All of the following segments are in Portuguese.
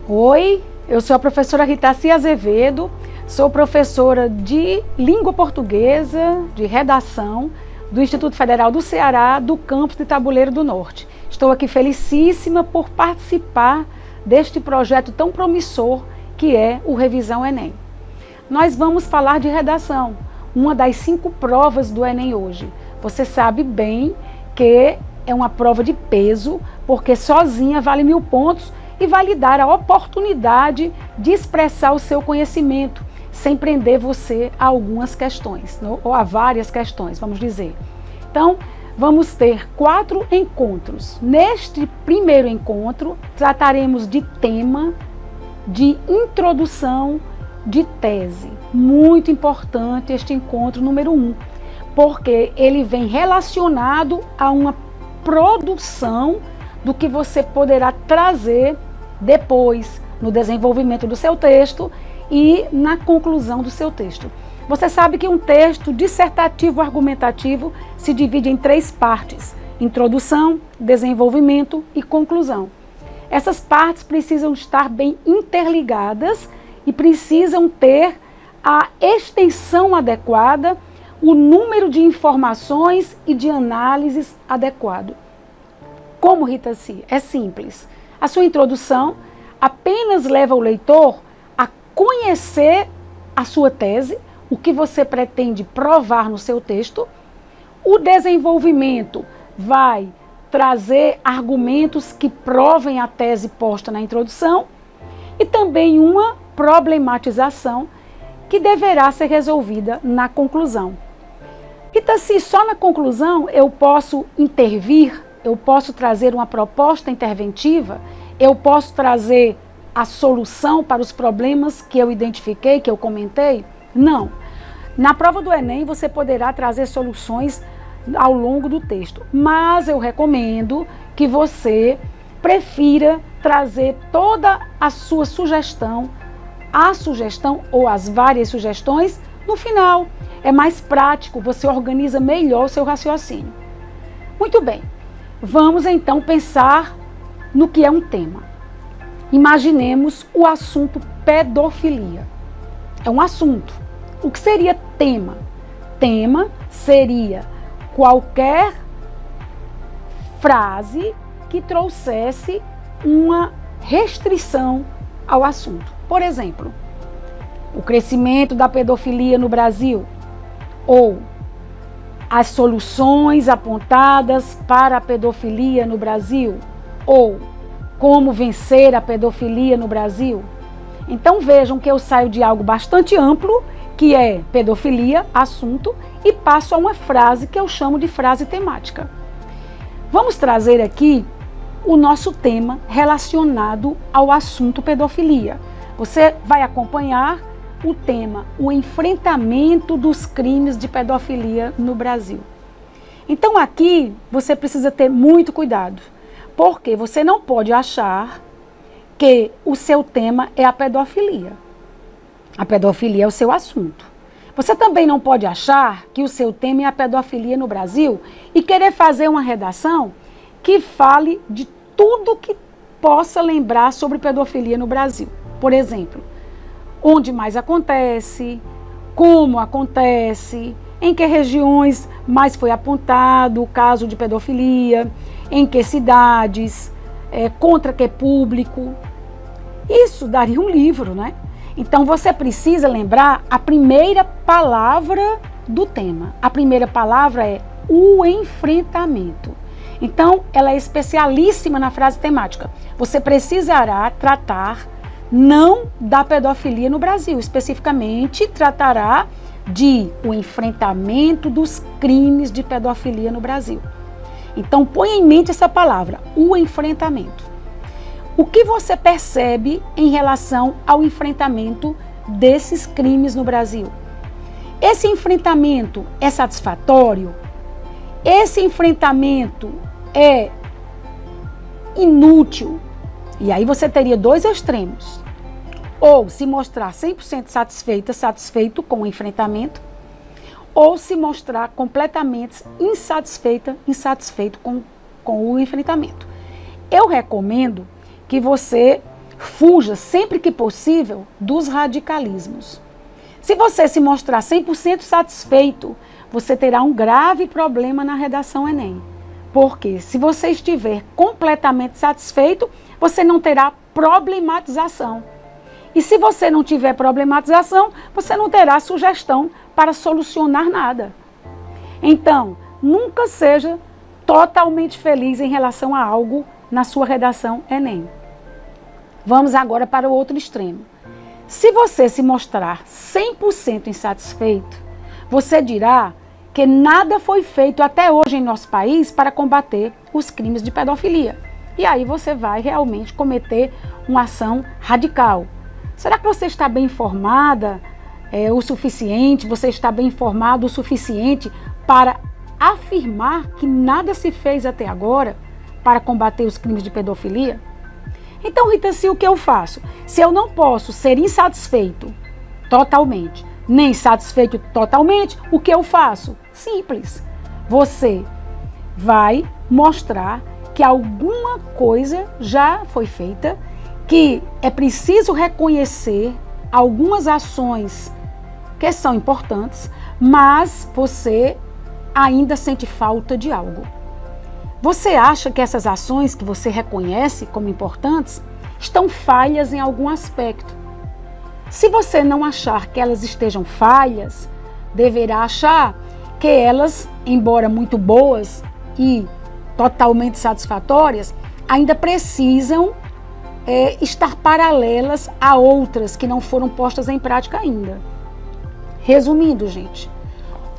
Oi, eu sou a professora Ritaci Azevedo, sou professora de Língua Portuguesa, de Redação, do Instituto Federal do Ceará, do campus de Tabuleiro do Norte. Estou aqui felicíssima por participar deste projeto tão promissor que é o Revisão Enem. Nós vamos falar de redação, uma das 5 provas do Enem hoje. Você sabe bem que é uma prova de peso, porque sozinha vale 1000 pontos, e vai lhe dar a oportunidade de expressar o seu conhecimento, sem prender você a algumas questões, ou a várias questões, vamos dizer. Então, vamos ter 4 encontros. Neste primeiro encontro, trataremos de tema, de introdução, de tese. Muito importante este encontro número 1, porque ele vem relacionado a uma produção do que você poderá trazer depois no desenvolvimento do seu texto e na conclusão do seu texto. Você sabe que um texto dissertativo argumentativo se divide em 3 partes: introdução, desenvolvimento e conclusão. Essas partes precisam estar bem interligadas e precisam ter a extensão adequada, o número de informações e de análises adequado. Como, Ritaci? É simples. A sua introdução apenas leva o leitor a conhecer a sua tese, o que você pretende provar no seu texto. O desenvolvimento vai trazer argumentos que provem a tese posta na introdução e também uma problematização que deverá ser resolvida na conclusão. Ritaci, só na conclusão eu posso intervir? Eu posso trazer uma proposta interventiva, eu posso trazer a solução para os problemas que eu identifiquei, que eu comentei? Não. Na prova do Enem você poderá trazer soluções ao longo do texto, mas eu recomendo que você prefira trazer toda a sua sugestão, a sugestão ou as várias sugestões no final. É mais prático, você organiza melhor o seu raciocínio. Muito bem. Vamos então pensar no que é um tema. Imaginemos o assunto pedofilia. É um assunto. O que seria tema? Tema seria qualquer frase que trouxesse uma restrição ao assunto. Por exemplo, o crescimento da pedofilia no Brasil, ou as soluções apontadas para a pedofilia no Brasil, ou como vencer a pedofilia no Brasil. Então vejam que eu saio de algo bastante amplo, que é pedofilia, assunto, e passo a uma frase que eu chamo de frase temática. Vamos trazer aqui o nosso tema relacionado ao assunto pedofilia. Você vai acompanhar o tema, o enfrentamento dos crimes de pedofilia no Brasil. Então aqui você precisa ter muito cuidado, porque você não pode achar que o seu tema é a pedofilia. A pedofilia é o seu assunto. Você também não pode achar que o seu tema é a pedofilia no Brasil e querer fazer uma redação que fale de tudo que possa lembrar sobre pedofilia no Brasil. Por exemplo, onde mais acontece, como acontece, em que regiões mais foi apontado o caso de pedofilia, em que cidades, contra que público. Isso daria um livro, né? Então você precisa lembrar a primeira palavra do tema. A primeira palavra é o enfrentamento. Então ela é especialíssima na frase temática. Você precisará tratar não da pedofilia no Brasil, especificamente tratará de o enfrentamento dos crimes de pedofilia no Brasil. Então, põe em mente essa palavra, o enfrentamento. O que você percebe em relação ao enfrentamento desses crimes no Brasil? Esse enfrentamento é satisfatório? Esse enfrentamento é inútil? E aí você teria dois extremos. Ou se mostrar 100% satisfeito com o enfrentamento, ou se mostrar completamente insatisfeito com o enfrentamento. Eu recomendo que você fuja sempre que possível dos radicalismos. Se você se mostrar 100% satisfeito, você terá um grave problema na redação Enem. Porque se você estiver completamente satisfeito, você não terá problematização. E se você não tiver problematização, você não terá sugestão para solucionar nada. Então, nunca seja totalmente feliz em relação a algo na sua redação Enem. Vamos agora para o outro extremo. Se você se mostrar 100% insatisfeito, você dirá que nada foi feito até hoje em nosso país para combater os crimes de pedofilia. E aí você vai realmente cometer uma ação radical. Será que você está bem informada o suficiente? Você está bem informado o suficiente para afirmar que nada se fez até agora para combater os crimes de pedofilia? Então, Rita, se o que eu faço? Se eu não posso ser insatisfeito totalmente, nem satisfeito totalmente, o que eu faço? Simples. Você vai mostrar que alguma coisa já foi feita, que é preciso reconhecer algumas ações que são importantes, mas você ainda sente falta de algo. Você acha que essas ações que você reconhece como importantes estão falhas em algum aspecto? Se você não achar que elas estejam falhas, deverá achar que elas, embora muito boas e totalmente satisfatórias, ainda precisam estar paralelas a outras que não foram postas em prática ainda. Resumindo, gente,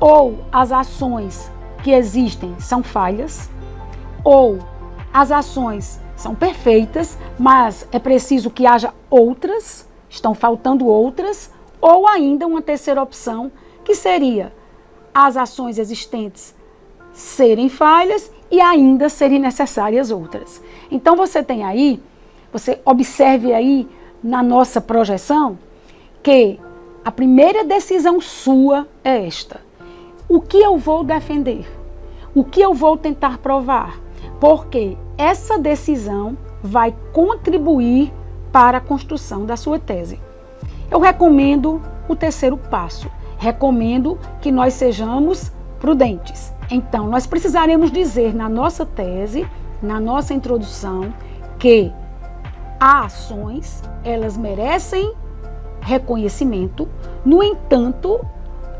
ou as ações que existem são falhas, ou as ações são perfeitas, mas é preciso que haja outras, estão faltando outras, ou ainda uma terceira opção, que seria as ações existentes serem falhas e ainda serem necessárias outras. Então você tem aí, você observe aí na nossa projeção que a primeira decisão sua é esta: o que eu vou defender? O que eu vou tentar provar? Porque essa decisão vai contribuir para a construção da sua tese. Eu recomendo o terceiro passo. Recomendo que nós sejamos prudentes. Então, nós precisaremos dizer na nossa tese, na nossa introdução, que há ações, elas merecem reconhecimento, no entanto,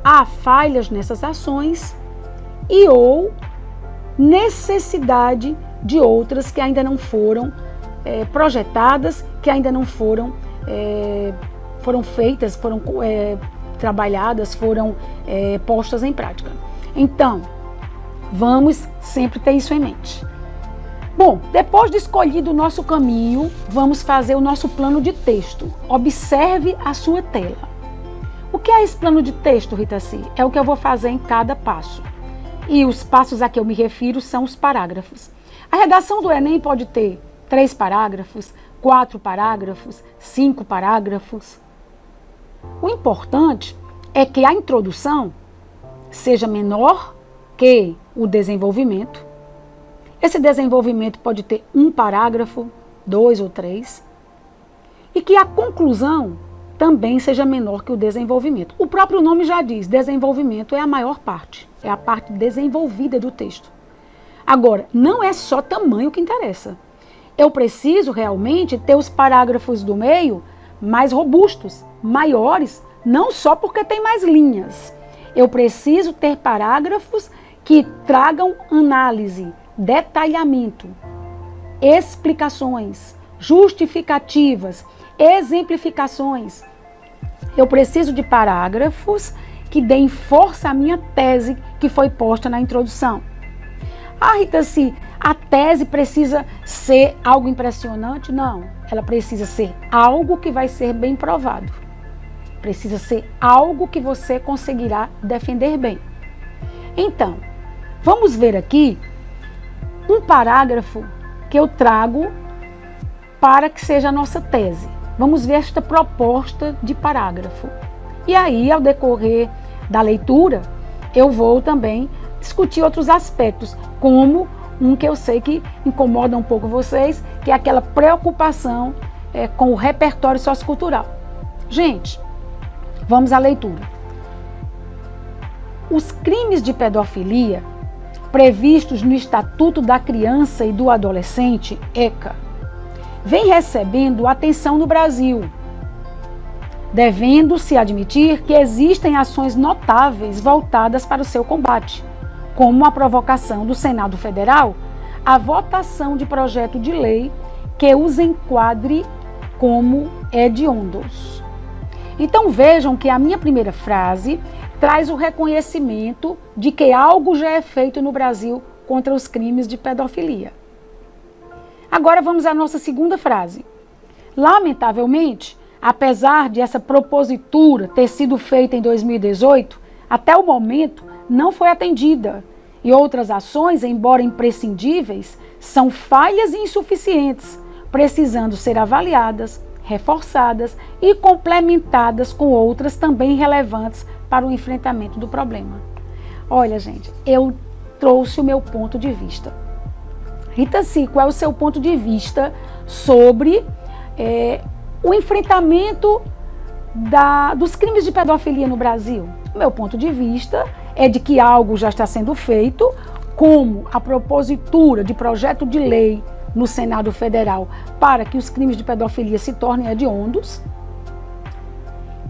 há falhas nessas ações e ou necessidade de outras que ainda não foram projetadas, que ainda não foram feitas, foram trabalhadas, foram postas em prática. Então, vamos sempre ter isso em mente. Bom, depois de escolhido o nosso caminho, vamos fazer o nosso plano de texto. Observe a sua tela. O que é esse plano de texto, Rita C? É o que eu vou fazer em cada passo. E os passos a que eu me refiro são os parágrafos. A redação do Enem pode ter 3 parágrafos, 4 parágrafos, 5 parágrafos. O importante é que a introdução seja menor que o desenvolvimento. Esse desenvolvimento pode ter 1 parágrafo, 2 ou 3. E que a conclusão também seja menor que o desenvolvimento. O próprio nome já diz, desenvolvimento é a maior parte, é a parte desenvolvida do texto. Agora, não é só tamanho que interessa. Eu preciso realmente ter os parágrafos do meio mais robustos, maiores, não só porque tem mais linhas. Eu preciso ter parágrafos que tragam análise, detalhamento, explicações, justificativas, exemplificações. Eu preciso de parágrafos que deem força à minha tese que foi posta na introdução. Ah, Rita, se a tese precisa ser algo impressionante? Não, ela precisa ser algo que vai ser bem provado. Precisa ser algo que você conseguirá defender bem. Então, vamos ver aqui um parágrafo que eu trago para que seja a nossa tese. Vamos ver esta proposta de parágrafo. E aí, ao decorrer da leitura, eu vou também discutir outros aspectos, como um que eu sei que incomoda um pouco vocês, que é aquela preocupação com o repertório sociocultural. Gente, vamos à leitura. Os crimes de pedofilia previstos no Estatuto da Criança e do Adolescente, ECA, vêm recebendo atenção no Brasil, devendo-se admitir que existem ações notáveis voltadas para o seu combate, como a provocação do Senado Federal à votação de projeto de lei que os enquadre como hediondos. Então vejam que a minha primeira frase traz o reconhecimento de que algo já é feito no Brasil contra os crimes de pedofilia. Agora vamos à nossa segunda frase. Lamentavelmente, apesar de essa propositura ter sido feita em 2018, até o momento não foi atendida e outras ações, embora imprescindíveis, são falhas e insuficientes, precisando ser avaliadas, reforçadas e complementadas com outras também relevantes para o enfrentamento do problema. Olha, gente, eu trouxe o meu ponto de vista. Rita, sim, qual é o seu ponto de vista sobre o enfrentamento dos crimes de pedofilia no Brasil? O meu ponto de vista é de que algo já está sendo feito, como a propositura de projeto de lei no Senado Federal para que os crimes de pedofilia se tornem hediondos,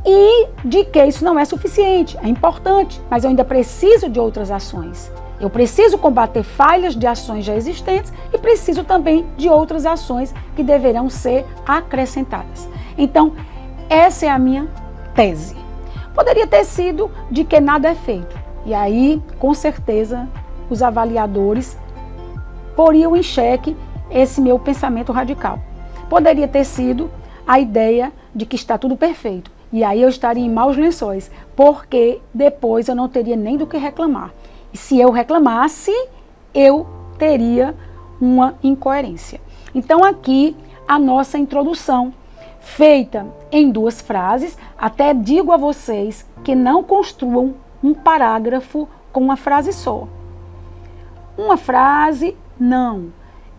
e de que isso não é suficiente, é importante, mas eu ainda preciso de outras ações. Eu preciso combater falhas de ações já existentes e preciso também de outras ações que deverão ser acrescentadas. Então, essa é a minha tese. Poderia ter sido de que nada é feito. E aí, com certeza, os avaliadores poriam em xeque esse meu pensamento radical. Poderia ter sido a ideia de que está tudo perfeito. E aí eu estaria em maus lençóis, porque depois eu não teria nem do que reclamar. E se eu reclamasse, eu teria uma incoerência. Então aqui a nossa introdução, feita em 2 frases. Até digo a vocês que não construam um parágrafo com uma frase só. Uma frase, não.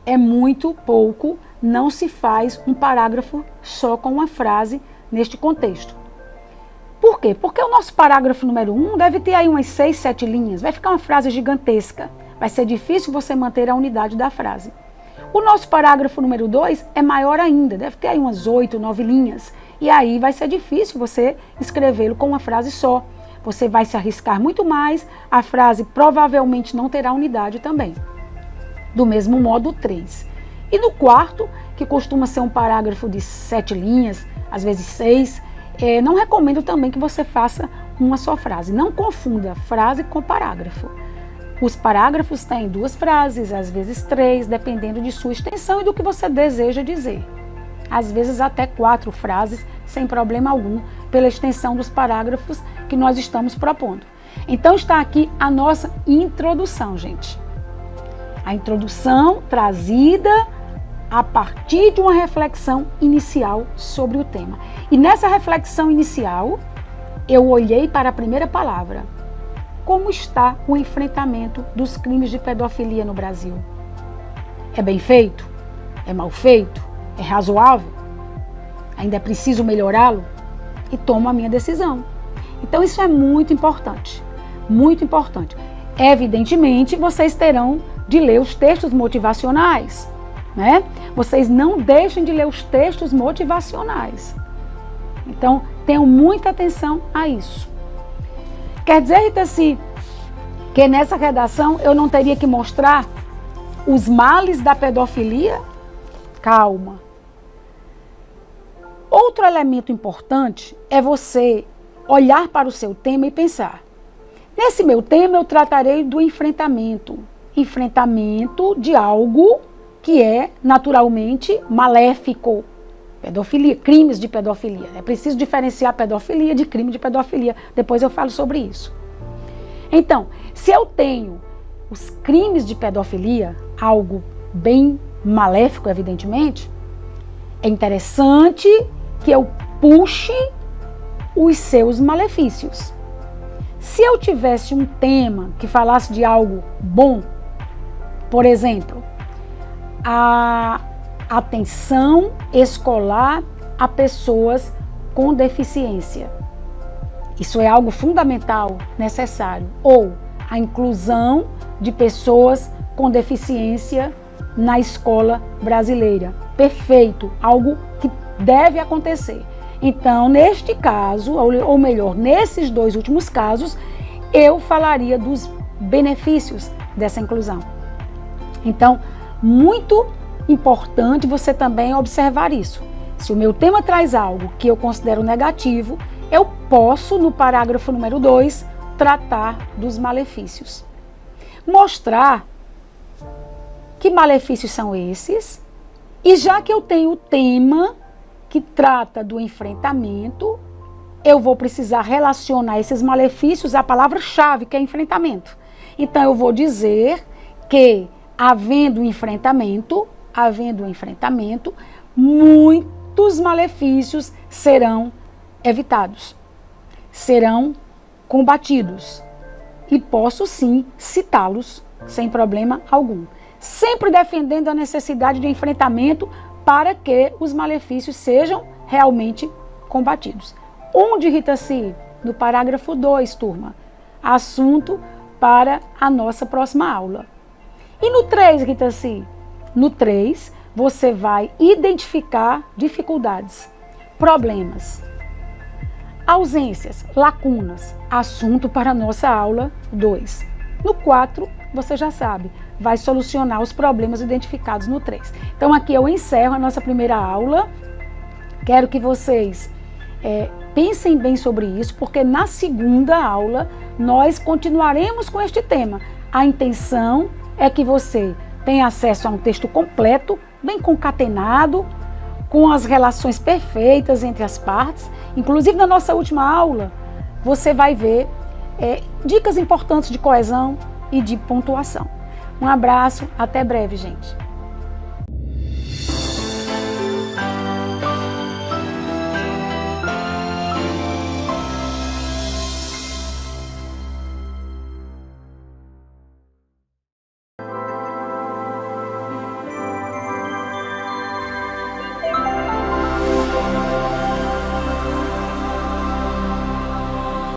É muito pouco, não se faz um parágrafo só com uma frase neste contexto. Por quê? Porque o nosso parágrafo número 1 deve ter aí umas 6, 7 linhas. Vai ficar uma frase gigantesca. Vai ser difícil você manter a unidade da frase. O nosso parágrafo número 2 é maior ainda. Deve ter aí umas 8, 9 linhas. E aí vai ser difícil você escrevê-lo com uma frase só. Você vai se arriscar muito mais. A frase provavelmente não terá unidade também. Do mesmo modo o 3. E no quarto, que costuma ser um parágrafo de 7 linhas, às vezes 6, não recomendo também que você faça uma só frase. Não confunda frase com parágrafo. Os parágrafos têm 2 frases, às vezes 3, dependendo de sua extensão e do que você deseja dizer. Às vezes até 4 frases, sem problema algum, pela extensão dos parágrafos que nós estamos propondo. Então está aqui a nossa introdução, gente. A introdução trazida a partir de uma reflexão inicial sobre o tema. E nessa reflexão inicial, eu olhei para a primeira palavra. Como está o enfrentamento dos crimes de pedofilia no Brasil? É bem feito? É mal feito? É razoável? Ainda é preciso melhorá-lo? E tomo a minha decisão. Então isso é muito importante. Muito importante. Evidentemente, vocês terão de ler os textos motivacionais, né? Vocês não deixem de ler os textos motivacionais. Então, tenham muita atenção a isso. Quer dizer, Rita, que nessa redação eu não teria que mostrar os males da pedofilia? Calma. Outro elemento importante é você olhar para o seu tema e pensar: nesse meu tema eu tratarei do enfrentamento, enfrentamento de algo que é naturalmente maléfico. Pedofilia, crimes de pedofilia. É preciso diferenciar pedofilia de crime de pedofilia. Depois eu falo sobre isso. Então, se eu tenho os crimes de pedofilia, algo bem maléfico, evidentemente, é interessante que eu puxe os seus malefícios. Se eu tivesse um tema que falasse de algo bom, por exemplo, a atenção escolar a pessoas com deficiência. Isso é algo fundamental, necessário. Ou a inclusão de pessoas com deficiência na escola brasileira. Perfeito, algo que deve acontecer. Então, neste caso, ou melhor, nesses dois últimos casos, eu falaria dos benefícios dessa inclusão. Então, muito importante você também observar isso. Se o meu tema traz algo que eu considero negativo, eu posso, no parágrafo número 2, tratar dos malefícios. Mostrar que malefícios são esses, e já que eu tenho o tema que trata do enfrentamento, eu vou precisar relacionar esses malefícios à palavra-chave, que é enfrentamento. Então, eu vou dizer que, havendo enfrentamento, muitos malefícios serão evitados, serão combatidos. E posso sim citá-los sem problema algum. Sempre defendendo a necessidade de enfrentamento para que os malefícios sejam realmente combatidos. Onde, Rita C? No parágrafo 2, turma. Assunto para a nossa próxima aula. E no 3, Rita C? No 3, você vai identificar dificuldades, problemas, ausências, lacunas. Assunto para a nossa aula 2. No 4, você já sabe, vai solucionar os problemas identificados no 3. Então, aqui eu encerro a nossa primeira aula. Quero que vocês pensem bem sobre isso, porque na segunda aula nós continuaremos com este tema. A intenção é que você tenha acesso a um texto completo, bem concatenado, com as relações perfeitas entre as partes. Inclusive, na nossa última aula, você vai ver dicas importantes de coesão e de pontuação. Um abraço, até breve, gente.